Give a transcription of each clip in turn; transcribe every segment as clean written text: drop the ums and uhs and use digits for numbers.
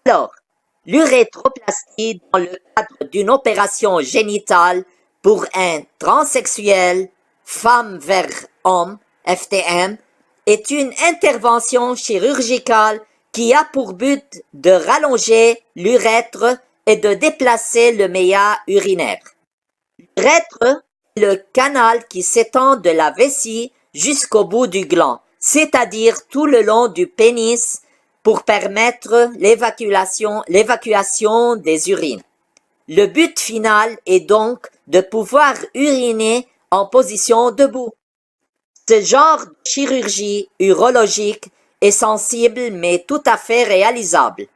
Alors, l'urétroplastie dans le cadre d'une opération génitale pour un transsexuel, femme vers homme, FTM, est une intervention chirurgicale qui a pour but de rallonger l'urètre et de déplacer le méa urinaire. L'urètre est le canal qui s'étend de la vessie jusqu'au bout du gland, c'est-à-dire tout le long du pénis pour permettre l'évacuation des urines. Le but final est donc de pouvoir uriner en position debout. Ce genre de chirurgie urologique est sensible mais tout à fait réalisable.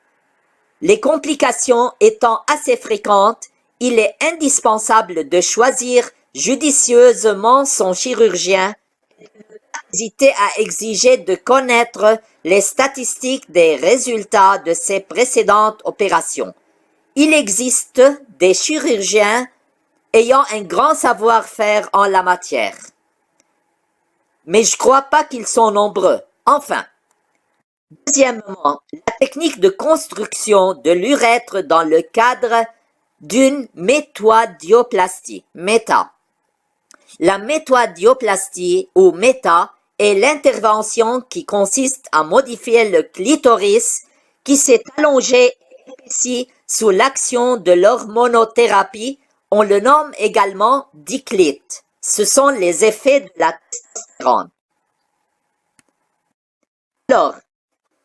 Les complications étant assez fréquentes, il est indispensable de choisir judicieusement son chirurgien et de ne pas hésiter à exiger de connaître les statistiques des résultats de ses précédentes opérations. Il existe des chirurgiens ayant un grand savoir-faire en la matière. Mais je crois pas qu'ils sont nombreux. Enfin. Deuxièmement, la technique de construction de l'urètre dans le cadre d'une métoidioplastie. La métoidioplastie ou méta est l'intervention qui consiste à modifier le clitoris qui s'est allongé et épaissi sous l'action de l'hormonothérapie. On le nomme également diclite. Ce sont les effets de la testostérone. Alors,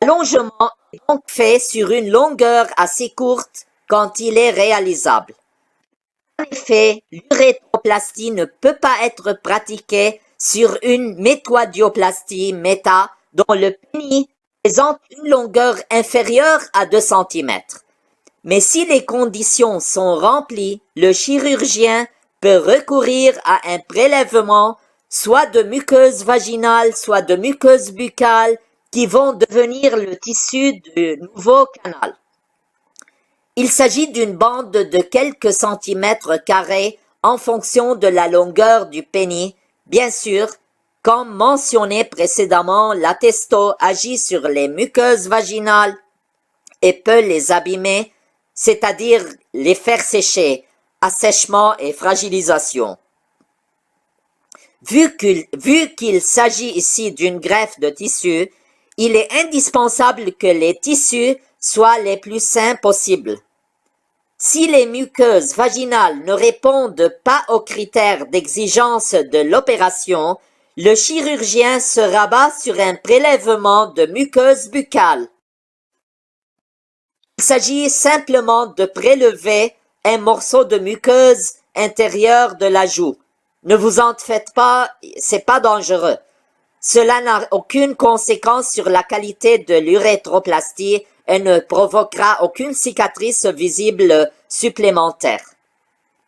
l'allongement est donc fait sur une longueur assez courte quand il est réalisable. En effet, l'urétroplastie ne peut pas être pratiquée sur une métoidioplastie méta dont le pénis présente une longueur inférieure à 2 cm. Mais si les conditions sont remplies, le chirurgien peut recourir à un prélèvement soit de muqueuse vaginale, soit de muqueuse buccale qui vont devenir le tissu du nouveau canal. Il s'agit d'une bande de quelques centimètres carrés en fonction de la longueur du pénis. Bien sûr, comme mentionné précédemment, la testo agit sur les muqueuses vaginales et peut les abîmer, c'est-à-dire les faire sécher, assèchement et fragilisation. Vu qu'il s'agit ici d'une greffe de tissu, il est indispensable que les tissus soient les plus sains possibles. Si les muqueuses vaginales ne répondent pas aux critères d'exigence de l'opération, le chirurgien se rabat sur un prélèvement de muqueuse buccale. Il s'agit simplement de prélever un morceau de muqueuse intérieure de la joue. Ne vous en faites pas, c'est pas dangereux. Cela n'a aucune conséquence sur la qualité de l'urétroplastie et ne provoquera aucune cicatrice visible supplémentaire.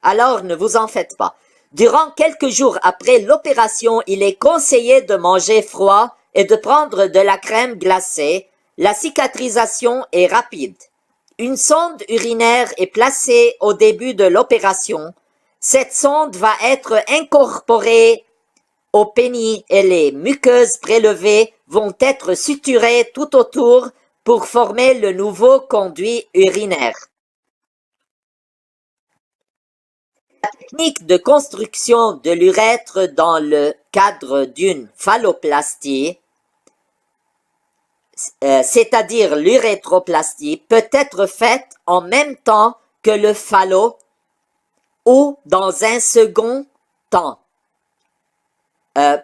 Alors ne vous en faites pas. Durant quelques jours après l'opération, il est conseillé de manger froid et de prendre de la crème glacée. La cicatrisation est rapide. Une sonde urinaire est placée au début de l'opération. Cette sonde va être incorporée au pénis et les muqueuses prélevées vont être suturées tout autour pour former le nouveau conduit urinaire. La technique de construction de l'urètre dans le cadre d'une phalloplastie, c'est-à-dire l'urétroplastie, peut être faite en même temps que le phallo ou dans un second temps.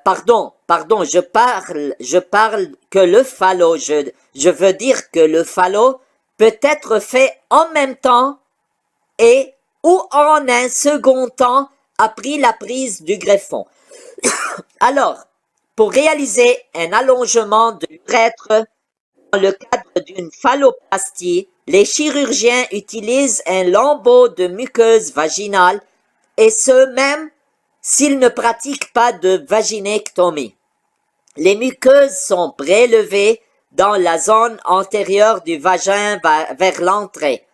Pardon, je parle que le phallo, je veux dire que le phallo peut être fait en même temps et ou en un second temps après la prise du greffon. Alors, pour réaliser un allongement de l'urètre dans le cadre d'une phalloplastie, les chirurgiens utilisent un lambeau de muqueuse vaginale et ce même s'ils ne pratiquent pas de vaginectomie. Les muqueuses sont prélevées dans la zone antérieure du vagin vers l'entrée.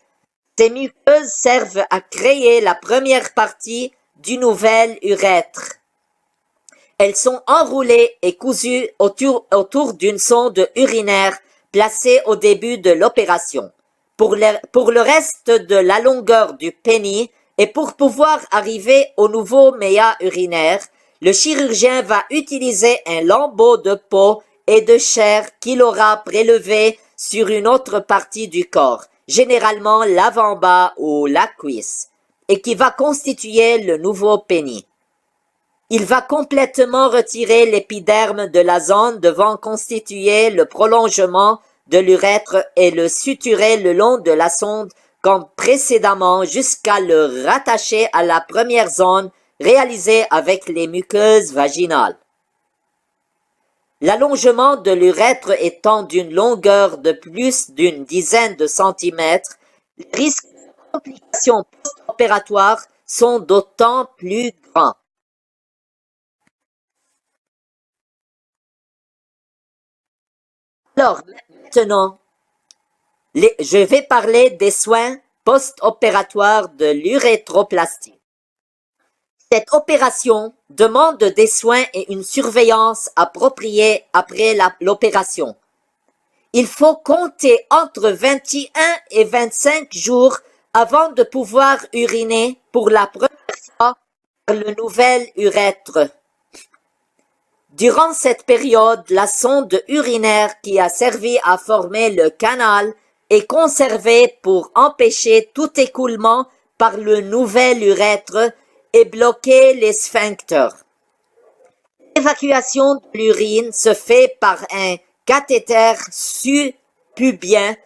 Ces muqueuses servent à créer la première partie du nouvel urètre. Elles sont enroulées et cousues autour d'une sonde urinaire placée au début de l'opération. pour le reste de la longueur du pénis et pour pouvoir arriver au nouveau méa urinaire, le chirurgien va utiliser un lambeau de peau et de chair qu'il aura prélevé sur une autre partie du corps, généralement l'avant-bas ou la cuisse, et qui va constituer le nouveau pénis. Il va complètement retirer l'épiderme de la zone devant constituer le prolongement de l'urètre et le suturer le long de la sonde comme précédemment jusqu'à le rattacher à la première zone réalisée avec les muqueuses vaginales. L'allongement de l'urètre étant d'une longueur de plus d'une dizaine de centimètres, les risques de complications post-opératoires sont d'autant plus grands. Alors, maintenant, je vais parler des soins post-opératoires de l'urétroplastie. Cette opération demande des soins et une surveillance appropriée après l'opération. Il faut compter entre 21 et 25 jours avant de pouvoir uriner pour la première fois par le nouvel urètre. Durant cette période, la sonde urinaire qui a servi à former le canal est conservée pour empêcher tout écoulement par le nouvel urètre et bloquer les sphincters. L'évacuation de l'urine se fait par un cathéter supubien,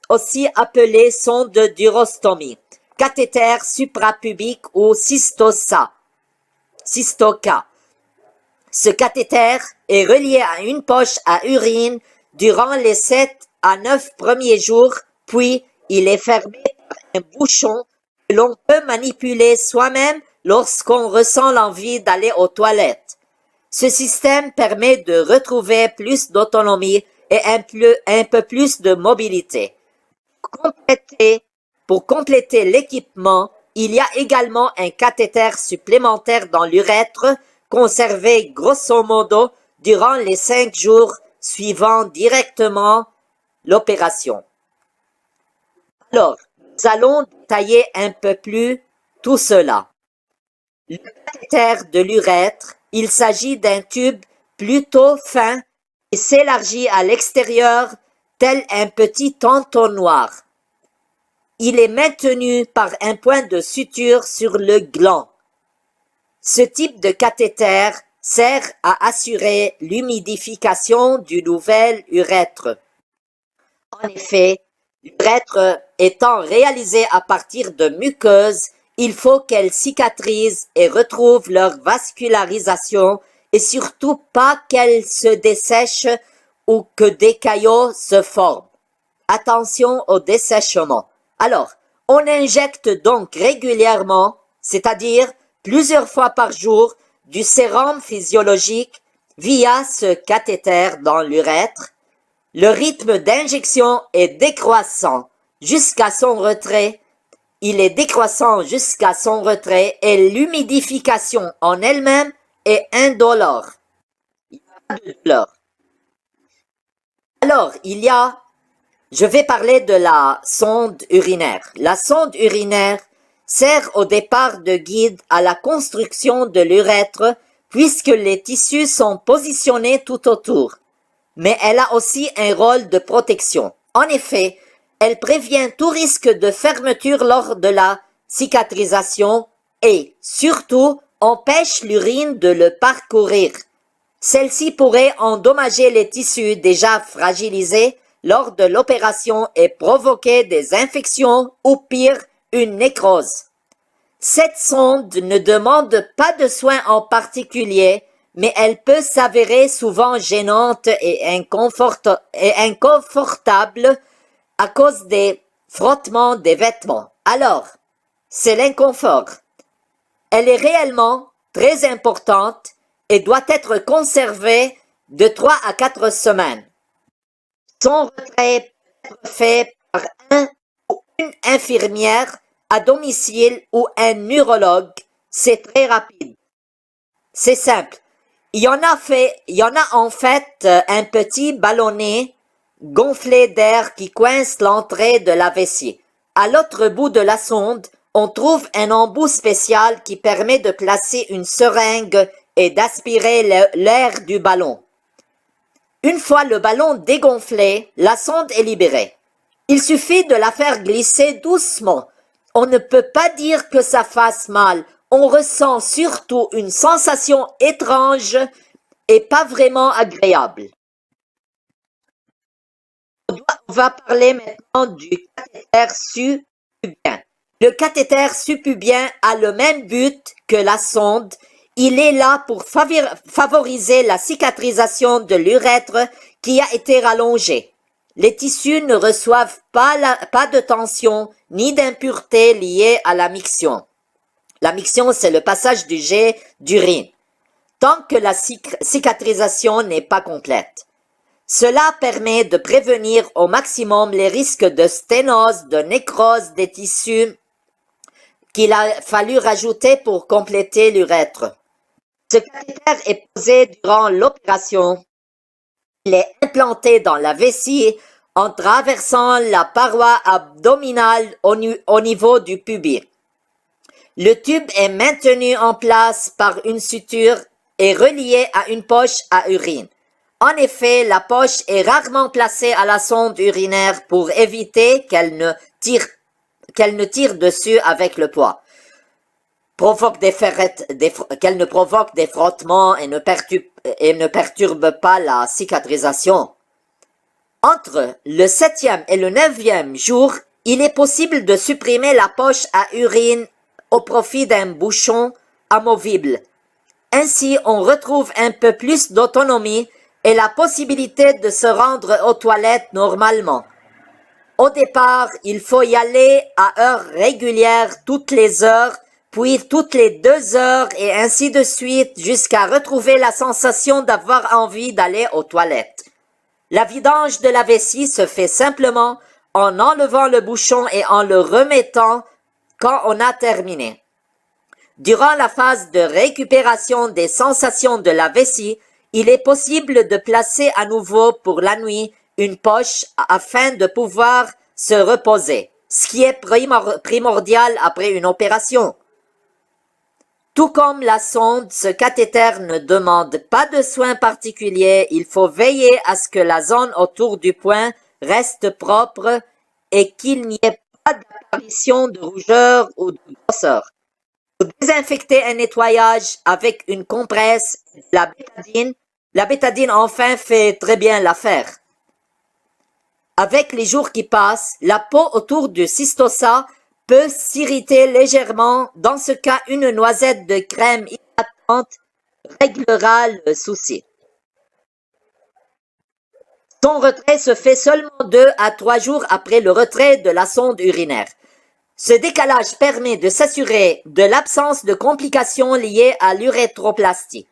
aussi appelé sonde d'urostomie, cathéter suprapubique ou cystoca. Ce cathéter est relié à une poche à urine durant les 7 à 9 premiers jours, puis il est fermé par un bouchon que l'on peut manipuler soi-même lorsqu'on ressent l'envie d'aller aux toilettes. Ce système permet de retrouver plus d'autonomie et un peu plus de mobilité. Pour compléter l'équipement, il y a également un cathéter supplémentaire dans l'urètre conservé grosso modo durant les 5 jours suivant directement l'opération. Alors, nous allons détailler un peu plus tout cela. Le cathéter de l'urètre, il s'agit d'un tube plutôt fin qui s'élargit à l'extérieur tel un petit entonnoir. Il est maintenu par un point de suture sur le gland. Ce type de cathéter sert à assurer l'humidification du nouvel urètre. En effet, l'urètre étant réalisé à partir de muqueuses, il faut qu'elles cicatrisent et retrouvent leur vascularisation et surtout pas qu'elles se dessèchent ou que des caillots se forment. Attention au dessèchement. Alors, on injecte donc régulièrement, c'est-à-dire plusieurs fois par jour, du sérum physiologique via ce cathéter dans l'urètre. Le rythme d'injection est décroissant jusqu'à son retrait. Il est décroissant jusqu'à son retrait et l'humidification en elle-même est indolore. Il n'y a pas de douleur. Alors, je vais parler de la sonde urinaire. La sonde urinaire sert au départ de guide à la construction de l'urètre puisque les tissus sont positionnés tout autour. Mais elle a aussi un rôle de protection. En effet, elle prévient tout risque de fermeture lors de la cicatrisation et, surtout, empêche l'urine de le parcourir. Celle-ci pourrait endommager les tissus déjà fragilisés lors de l'opération et provoquer des infections ou pire, une nécrose. Cette sonde ne demande pas de soins en particulier, mais elle peut s'avérer souvent gênante et inconfortable à cause des frottements des vêtements. Alors, c'est l'inconfort. Elle est réellement très importante et doit être conservée de 3 à 4 semaines. Son retrait peut être fait par un ou une infirmière à domicile ou un neurologue. C'est très rapide. C'est simple. Il y en a en fait un petit ballonnet gonflée d'air qui coince l'entrée de la vessie. À l'autre bout de la sonde, on trouve un embout spécial qui permet de placer une seringue et d'aspirer l'air du ballon. Une fois le ballon dégonflé, la sonde est libérée. Il suffit de la faire glisser doucement. On ne peut pas dire que ça fasse mal. On ressent surtout une sensation étrange et pas vraiment agréable. On va parler maintenant du cathéter subpubien. Le cathéter subpubien a le même but que la sonde. Il est là pour favoriser la cicatrisation de l'urètre qui a été rallongé. Les tissus ne reçoivent pas de tension ni d'impuretés liées à la miction. La miction, c'est le passage du jet d'urine, tant que la cicatrisation n'est pas complète. Cela permet de prévenir au maximum les risques de sténose, de nécrose des tissus qu'il a fallu rajouter pour compléter l'urètre. Ce cathéter est posé durant l'opération. Il est implanté dans la vessie en traversant la paroi abdominale au niveau du pubis. Le tube est maintenu en place par une suture et relié à une poche à urine. En effet, la poche est rarement placée à la sonde urinaire pour éviter qu'elle ne tire dessus avec le poids, qu'elle ne provoque des frottements et ne perturbe pas la cicatrisation. Entre le 7e et le 9e jour, il est possible de supprimer la poche à urine au profit d'un bouchon amovible. Ainsi, on retrouve un peu plus d'autonomie et la possibilité de se rendre aux toilettes normalement. Au départ, il faut y aller à heures régulières toutes les heures, puis toutes les 2 heures et ainsi de suite jusqu'à retrouver la sensation d'avoir envie d'aller aux toilettes. La vidange de la vessie se fait simplement en enlevant le bouchon et en le remettant quand on a terminé. Durant la phase de récupération des sensations de la vessie, il est possible de placer à nouveau pour la nuit une poche afin de pouvoir se reposer, ce qui est primordial après une opération. Tout comme la sonde, ce cathéter ne demande pas de soins particuliers. Il faut veiller à ce que la zone autour du point reste propre et qu'il n'y ait pas d'apparition de rougeur ou de grosseur. Pour désinfecter un nettoyage avec une compresse, la bétadine enfin fait très bien l'affaire. Avec les jours qui passent, la peau autour du cystosa peut s'irriter légèrement. Dans ce cas, une noisette de crème hydratante réglera le souci. Son retrait se fait seulement 2 à 3 jours après le retrait de la sonde urinaire. Ce décalage permet de s'assurer de l'absence de complications liées à l'urétroplastie.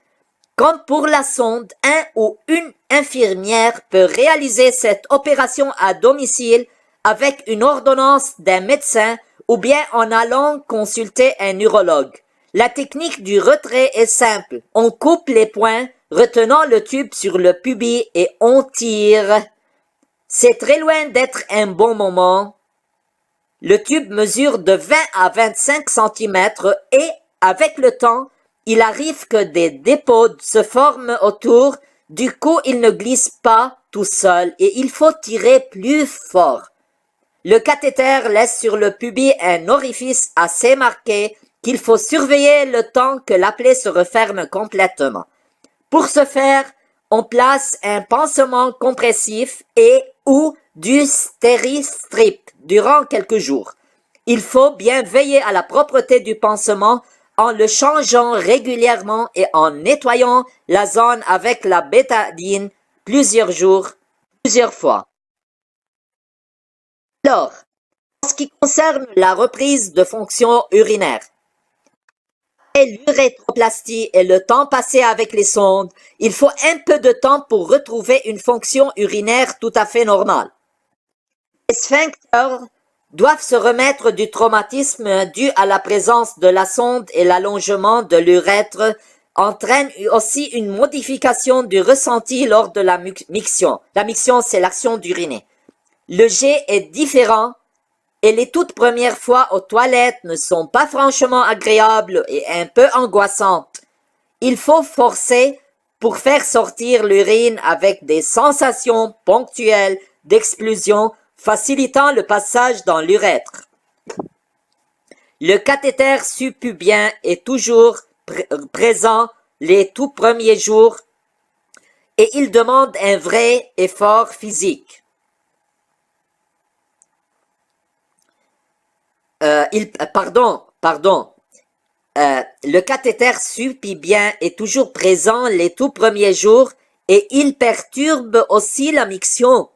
Comme pour la sonde, un ou une infirmière peut réaliser cette opération à domicile avec une ordonnance d'un médecin ou bien en allant consulter un urologue. La technique du retrait est simple. On coupe les points, retenant le tube sur le pubis et on tire. C'est très loin d'être un bon moment. Le tube mesure de 20 à 25 cm et, avec le temps, il arrive que des dépôts se forment autour. Du coup, il ne glisse pas tout seul et il faut tirer plus fort. Le cathéter laisse sur le pubis un orifice assez marqué qu'il faut surveiller le temps que la plaie se referme complètement. Pour ce faire, on place un pansement compressif et ou du stéristrip durant quelques jours. Il faut bien veiller à la propreté du pansement en le changeant régulièrement et en nettoyant la zone avec la bétadine plusieurs fois. Alors, en ce qui concerne la reprise de fonction urinaire, après l'urétroplastie et le temps passé avec les sondes, il faut un peu de temps pour retrouver une fonction urinaire tout à fait normale. Les sphincters doivent se remettre du traumatisme dû à la présence de la sonde et l'allongement de l'urètre entraîne aussi une modification du ressenti lors de la miction. La miction, c'est l'action d'uriner. Le jet est différent et les toutes premières fois aux toilettes ne sont pas franchement agréables et un peu angoissantes. Il faut forcer pour faire sortir l'urine avec des sensations ponctuelles d'explosion facilitant le passage dans l'urètre. Le cathéter subpubien est toujours présent les tout premiers jours et il demande un vrai effort physique. Le cathéter subpubien est toujours présent les tout premiers jours et il perturbe aussi la miction.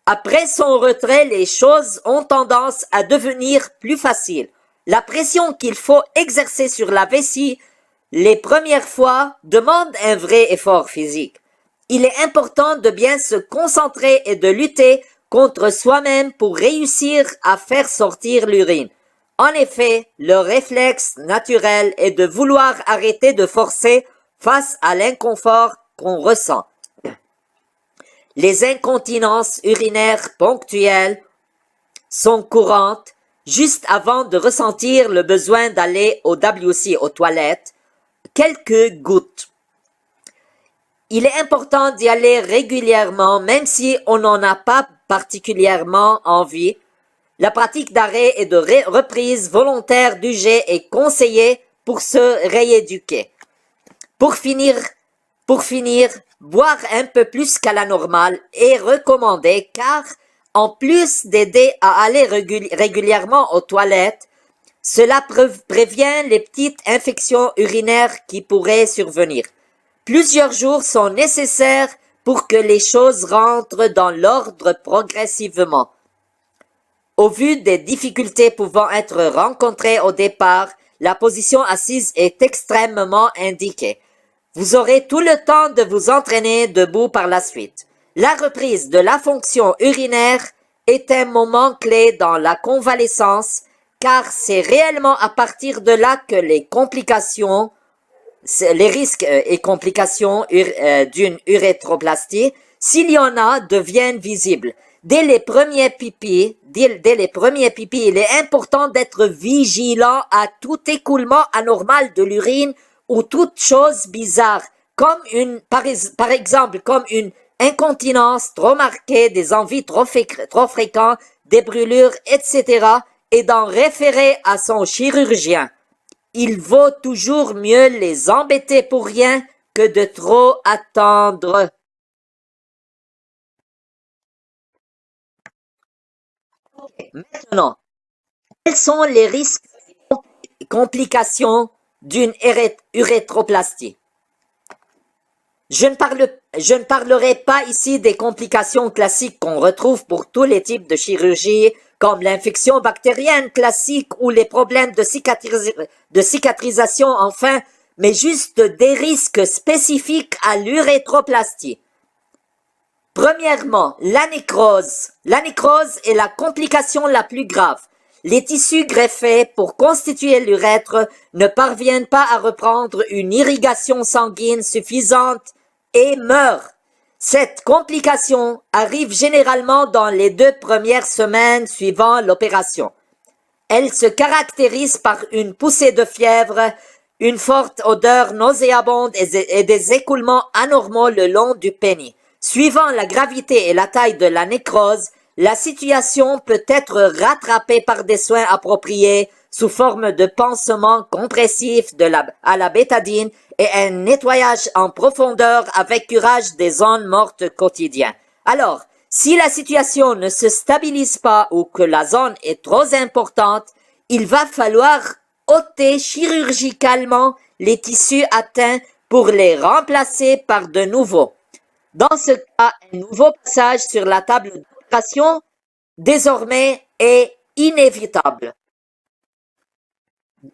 Après son retrait, les choses ont tendance à devenir plus faciles. La pression qu'il faut exercer sur la vessie les premières fois demande un vrai effort physique. Il est important de bien se concentrer et de lutter contre soi-même pour réussir à faire sortir l'urine. En effet, le réflexe naturel est de vouloir arrêter de forcer face à l'inconfort qu'on ressent. Les incontinences urinaires ponctuelles sont courantes juste avant de ressentir le besoin d'aller au WC, aux toilettes, quelques gouttes. Il est important d'y aller régulièrement, même si on n'en a pas particulièrement envie. La pratique d'arrêt et de reprise volontaire du jet est conseillée pour se rééduquer. Pour finir, boire un peu plus qu'à la normale est recommandé car, en plus d'aider à aller régulièrement aux toilettes, cela prévient les petites infections urinaires qui pourraient survenir. Plusieurs jours sont nécessaires pour que les choses rentrent dans l'ordre progressivement. Au vu des difficultés pouvant être rencontrées au départ, la position assise est extrêmement indiquée. Vous aurez tout le temps de vous entraîner debout par la suite. La reprise de la fonction urinaire est un moment clé dans la convalescence car c'est réellement à partir de là que les risques et complications d'une urétroplastie, s'il y en a, deviennent visibles. Dès les premiers pipis, il est important d'être vigilant à tout écoulement anormal de l'urine ou toute chose bizarre, comme par exemple, comme une incontinence trop marquée, des envies trop fréquentes, des brûlures, etc., et d'en référer à son chirurgien. Il vaut toujours mieux les embêter pour rien que de trop attendre. Maintenant, quels sont les risques et complications d'une urétroplastie? Je ne parlerai pas ici des complications classiques qu'on retrouve pour tous les types de chirurgie, comme l'infection bactérienne classique ou les problèmes de cicatrisation enfin, mais juste des risques spécifiques à l'urétroplastie. Premièrement, la nécrose. La nécrose est la complication la plus grave. Les tissus greffés pour constituer l'urètre ne parviennent pas à reprendre une irrigation sanguine suffisante et meurent. Cette complication arrive généralement dans les 2 premières semaines suivant l'opération. Elle se caractérise par une poussée de fièvre, une forte odeur nauséabonde et des écoulements anormaux le long du pénis. Suivant la gravité et la taille de la nécrose, la situation peut être rattrapée par des soins appropriés sous forme de pansement compressif à la bétadine et un nettoyage en profondeur avec curage des zones mortes quotidien. Alors, si la situation ne se stabilise pas ou que la zone est trop importante, il va falloir ôter chirurgicalement les tissus atteints pour les remplacer par de nouveaux. Dans ce cas, un nouveau passage sur la table d'opération désormais est inévitable.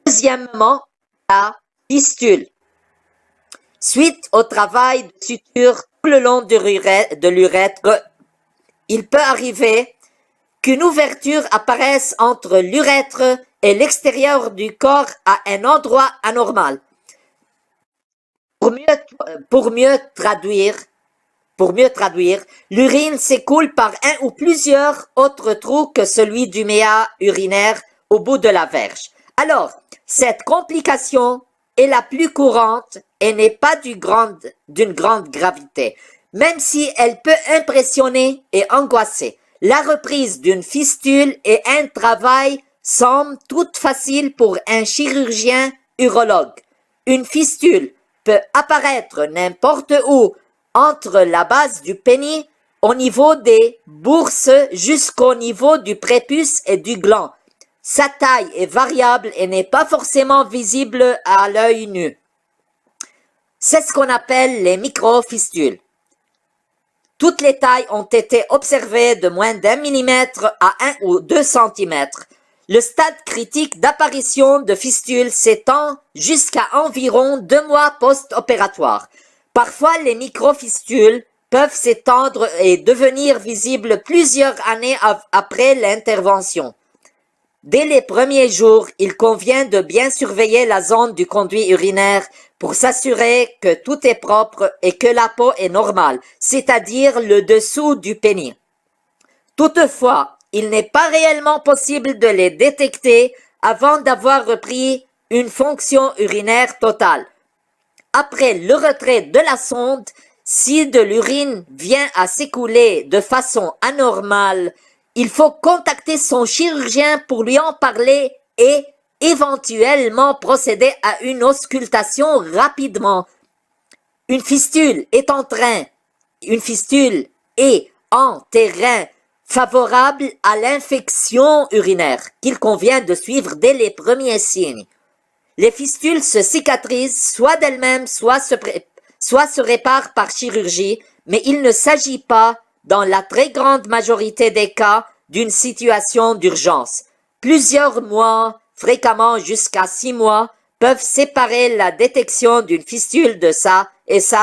Deuxièmement, la fistule. Suite au travail de suture tout le long de l'urètre, il peut arriver qu'une ouverture apparaisse entre l'urètre et l'extérieur du corps à un endroit anormal. Pour mieux traduire, l'urine s'écoule par un ou plusieurs autres trous que celui du méa urinaire au bout de la verge. Alors, cette complication est la plus courante et n'est pas d'une grande gravité, même si elle peut impressionner et angoisser. La reprise d'une fistule est un travail somme toute facile pour un chirurgien urologue. Une fistule peut apparaître n'importe où, entre la base du pénis, au niveau des bourses jusqu'au niveau du prépuce et du gland. Sa taille est variable et n'est pas forcément visible à l'œil nu. C'est ce qu'on appelle les microfistules. Toutes les tailles ont été observées de moins d'1 millimètre à 1 ou 2 centimètres. Le stade critique d'apparition de fistules s'étend jusqu'à environ 2 mois post-opératoire. Parfois, les microfistules peuvent s'étendre et devenir visibles plusieurs années après l'intervention. Dès les premiers jours, il convient de bien surveiller la zone du conduit urinaire pour s'assurer que tout est propre et que la peau est normale, c'est-à-dire le dessous du pénis. Toutefois, il n'est pas réellement possible de les détecter avant d'avoir repris une fonction urinaire totale. Après le retrait de la sonde, si de l'urine vient à s'écouler de façon anormale, il faut contacter son chirurgien pour lui en parler et éventuellement procéder à une auscultation rapidement. Une fistule est en terrain favorable à l'infection urinaire qu'il convient de suivre dès les premiers signes. Les fistules se cicatrisent soit d'elles-mêmes, soit se réparent par chirurgie, mais il ne s'agit pas, dans la très grande majorité des cas, d'une situation d'urgence. Plusieurs mois, fréquemment jusqu'à 6 mois, peuvent séparer la détection d'une fistule de sa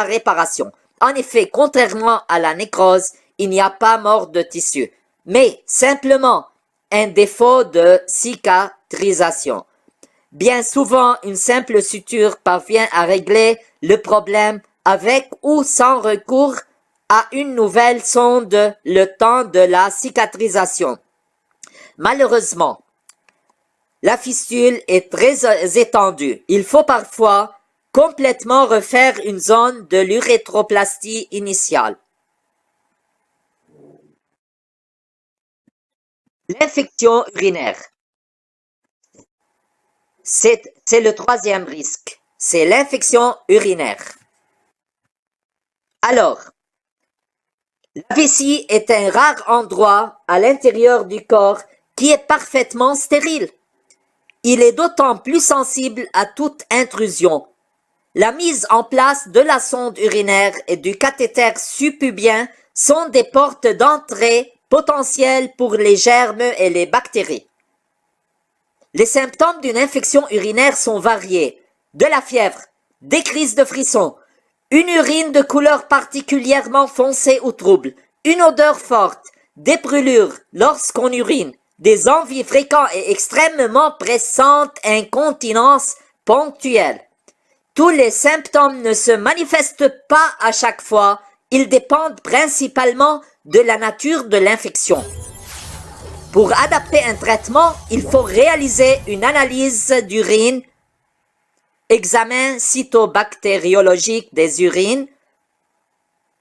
réparation. En effet, contrairement à la nécrose, il n'y a pas mort de tissu, mais simplement un défaut de cicatrisation. Bien souvent, une simple suture parvient à régler le problème avec ou sans recours à une nouvelle sonde le temps de la cicatrisation. Malheureusement, la fistule est très étendue. Il faut parfois complètement refaire une zone de l'urétroplastie initiale. L'infection urinaire. C'est le troisième risque. C'est l'infection urinaire. Alors, la vessie est un rare endroit à l'intérieur du corps qui est parfaitement stérile. Il est d'autant plus sensible à toute intrusion. La mise en place de la sonde urinaire et du cathéter subpubien sont des portes d'entrée potentielles pour les germes et les bactéries. Les symptômes d'une infection urinaire sont variés. De la fièvre, des crises de frissons, une urine de couleur particulièrement foncée ou trouble, une odeur forte, des brûlures lorsqu'on urine, des envies fréquentes et extrêmement pressantes, incontinence ponctuelle. Tous les symptômes ne se manifestent pas à chaque fois, ils dépendent principalement de la nature de l'infection. Pour adapter un traitement, il faut réaliser une analyse d'urine, examen cytobactériologique des urines.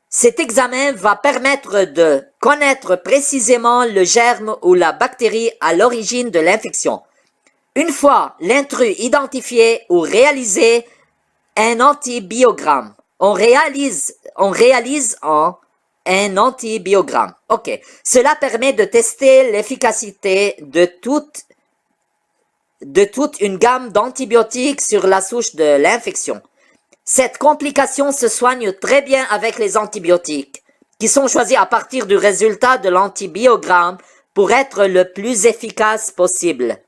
Cet examen va permettre de connaître précisément le germe ou la bactérie à l'origine de l'infection. Une fois l'intrus identifié ou réalisé un antibiogramme, on réalise un antibiogramme. Ok. Cela permet de tester l'efficacité de toute une gamme d'antibiotiques sur la souche de l'infection. Cette complication se soigne très bien avec les antibiotiques, qui sont choisis à partir du résultat de l'antibiogramme pour être le plus efficace possible.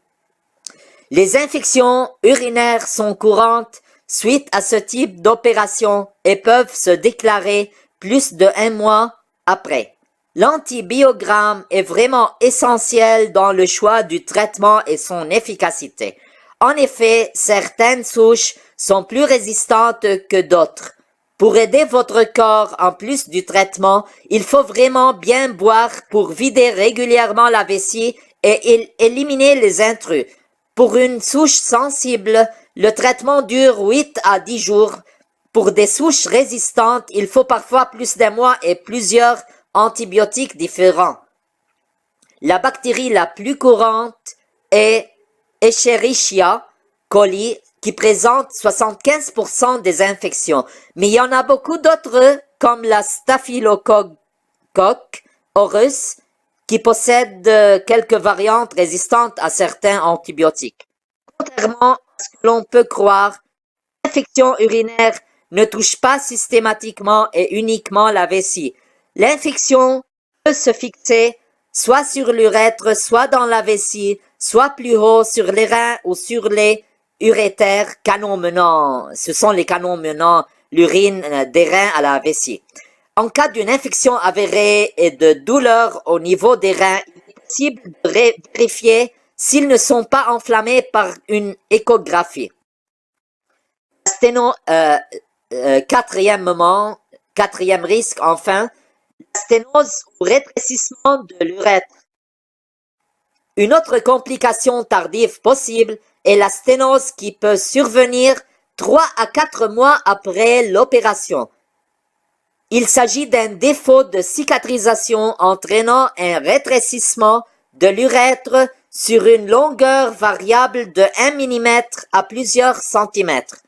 Les infections urinaires sont courantes suite à ce type d'opération et peuvent se déclarer plus de 1 mois après. L'antibiogramme est vraiment essentiel dans le choix du traitement et son efficacité. En effet, certaines souches sont plus résistantes que d'autres. Pour aider votre corps en plus du traitement, il faut vraiment bien boire pour vider régulièrement la vessie et éliminer les intrus. Pour une souche sensible, le traitement dure 8 à 10 jours. Pour des souches résistantes, il faut parfois plus d'un mois et plusieurs antibiotiques différents. La bactérie la plus courante est Escherichia coli, qui présente 75% des infections. Mais il y en a beaucoup d'autres, comme la Staphylococcus aureus, qui possède quelques variantes résistantes à certains antibiotiques. Contrairement à ce que l'on peut croire, l'infection urinaire ne touche pas systématiquement et uniquement la vessie. L'infection peut se fixer soit sur l'urètre, soit dans la vessie, soit plus haut sur les reins ou sur les urétères, canaux menant. Ce sont les canaux menant l'urine des reins à la vessie. En cas d'une infection avérée et de douleur au niveau des reins, il est possible de vérifier s'ils ne sont pas enflammés par une échographie. Quatrième risque, enfin, la sténose ou rétrécissement de l'urètre. Une autre complication tardive possible est la sténose qui peut survenir 3 à 4 mois après l'opération. Il s'agit d'un défaut de cicatrisation entraînant un rétrécissement de l'urètre sur une longueur variable de 1 mm à plusieurs centimètres.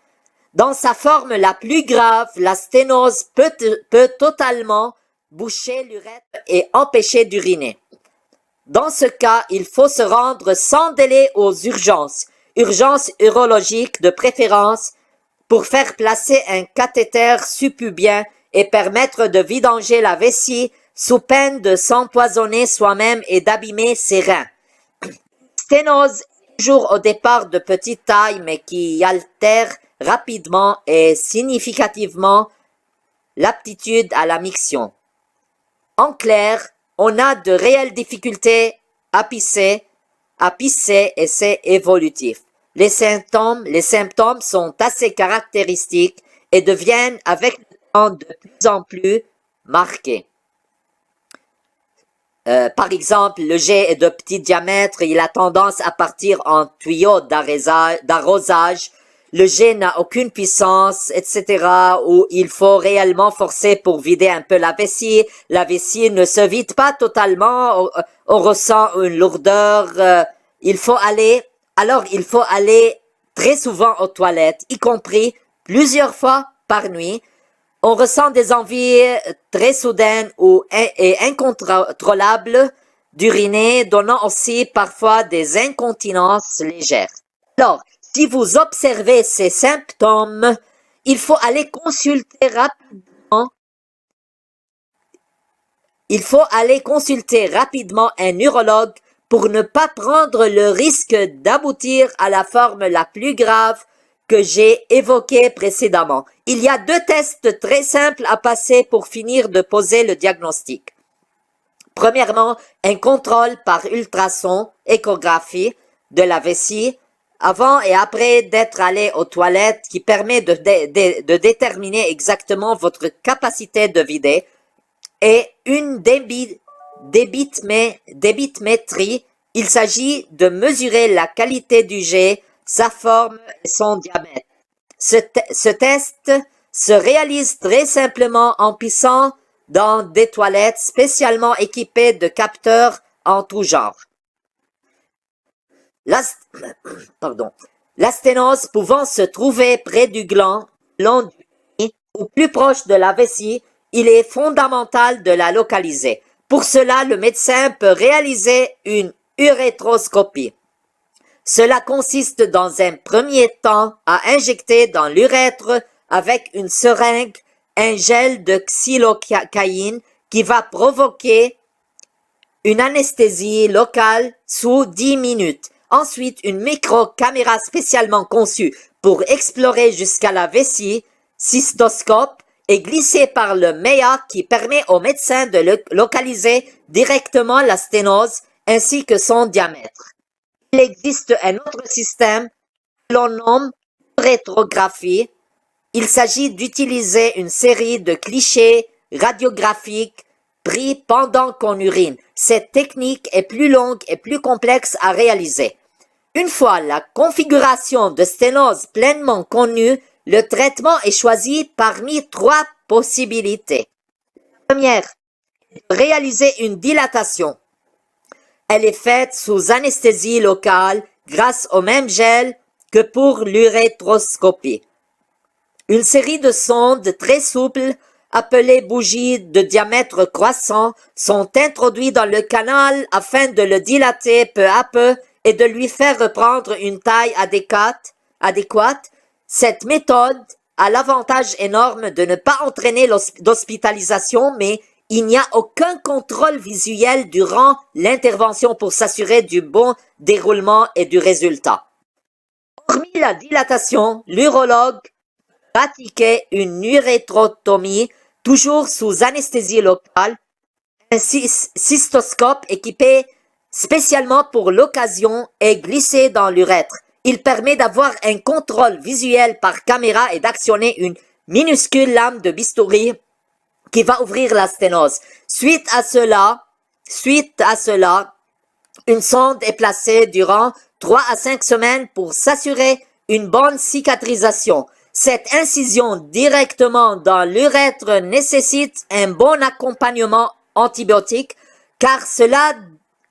Dans sa forme la plus grave, la sténose peut totalement boucher l'urètre et empêcher d'uriner. Dans ce cas, il faut se rendre sans délai aux urgences urologiques de préférence, pour faire placer un cathéter subpubien et permettre de vidanger la vessie sous peine de s'empoisonner soi-même et d'abîmer ses reins. Sténose est toujours au départ de petite taille mais qui altère rapidement et significativement l'aptitude à la miction. En clair, on a de réelles difficultés à pisser et c'est évolutif. Les symptômes sont assez caractéristiques et deviennent avec le temps de plus en plus marqués. Par exemple, le jet est de petit diamètre, il a tendance à partir en tuyau d'arrosage. Le jet n'a aucune puissance, etc. Ou il faut réellement forcer pour vider un peu la vessie. La vessie ne se vide pas totalement, on ressent une lourdeur. Il faut aller très souvent aux toilettes, y compris plusieurs fois par nuit. On ressent des envies très soudaines et incontrôlables d'uriner, donnant aussi parfois des incontinences légères. Alors, si vous observez ces symptômes, il faut aller consulter rapidement un urologue pour ne pas prendre le risque d'aboutir à la forme la plus grave que j'ai évoquée précédemment. Il y a 2 tests très simples à passer pour finir de poser le diagnostic. Premièrement, un contrôle par ultrason, échographie de la vessie, avant et après d'être allé aux toilettes, qui permet de déterminer exactement votre capacité de vider, et une débitmétrie. Il s'agit de mesurer la qualité du jet, sa forme et son diamètre. Ce test se réalise très simplement en pissant dans des toilettes spécialement équipées de capteurs en tout genre. La sténose pouvant se trouver près du gland, long du nez ou plus proche de la vessie, il est fondamental de la localiser. Pour cela, le médecin peut réaliser une urétroscopie. Cela consiste dans un premier temps à injecter dans l'urètre avec une seringue un gel de xylocaïne qui va provoquer une anesthésie locale sous 10 minutes. Ensuite, une micro-caméra spécialement conçue pour explorer jusqu'à la vessie, cystoscope, est glissée par le MEA qui permet au médecin de localiser directement la sténose ainsi que son diamètre. Il existe un autre système que l'on nomme l'urétrographie, il s'agit d'utiliser une série de clichés radiographiques pris pendant qu'on urine. Cette technique est plus longue et plus complexe à réaliser. Une fois la configuration de sténose pleinement connue, le traitement est choisi parmi 3 possibilités. La première, réaliser une dilatation. Elle est faite sous anesthésie locale grâce au même gel que pour l'urétroscopie. Une série de sondes très souples, appelées bougies de diamètre croissant, sont introduites dans le canal afin de le dilater peu à peu et de lui faire reprendre une taille adéquate. Cette méthode a l'avantage énorme de ne pas entraîner d'hospitalisation, mais il n'y a aucun contrôle visuel durant l'intervention pour s'assurer du bon déroulement et du résultat. Hormis la dilatation, l'urologue pratiquait une urétrotomie, toujours sous anesthésie locale, un cystoscope équipé spécialement pour l'occasion est glissé dans l'urètre. Il permet d'avoir un contrôle visuel par caméra et d'actionner une minuscule lame de bistouri qui va ouvrir la sténose. Suite à cela, une sonde est placée durant 3 à 5 semaines pour s'assurer une bonne cicatrisation. Cette incision directement dans l'urètre nécessite un bon accompagnement antibiotique car cela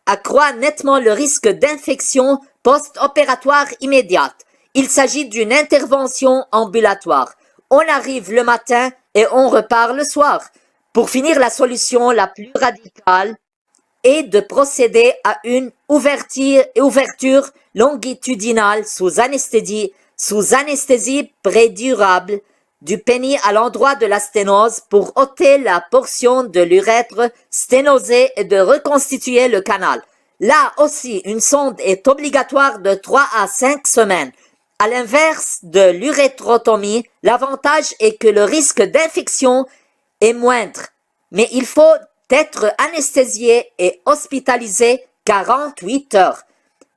accroît nettement le risque d'infection post-opératoire immédiate. Il s'agit d'une intervention ambulatoire. On arrive le matin et on repart le soir. Pour finir, la solution la plus radicale est de procéder à une ouverture longitudinale sous anesthésie péridurale du pénis à l'endroit de la sténose pour ôter la portion de l'urètre sténosée et de reconstituer le canal. Là aussi, une sonde est obligatoire de 3 à 5 semaines. À l'inverse de l'urétrotomie, l'avantage est que le risque d'infection est moindre, mais il faut être anesthésié et hospitalisé 48 heures.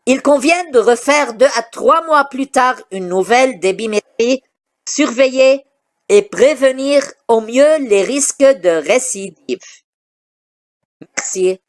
Il convient de refaire 2 à 3 mois plus tard une nouvelle débimétrie, surveiller et prévenir au mieux les risques de récidive. Merci.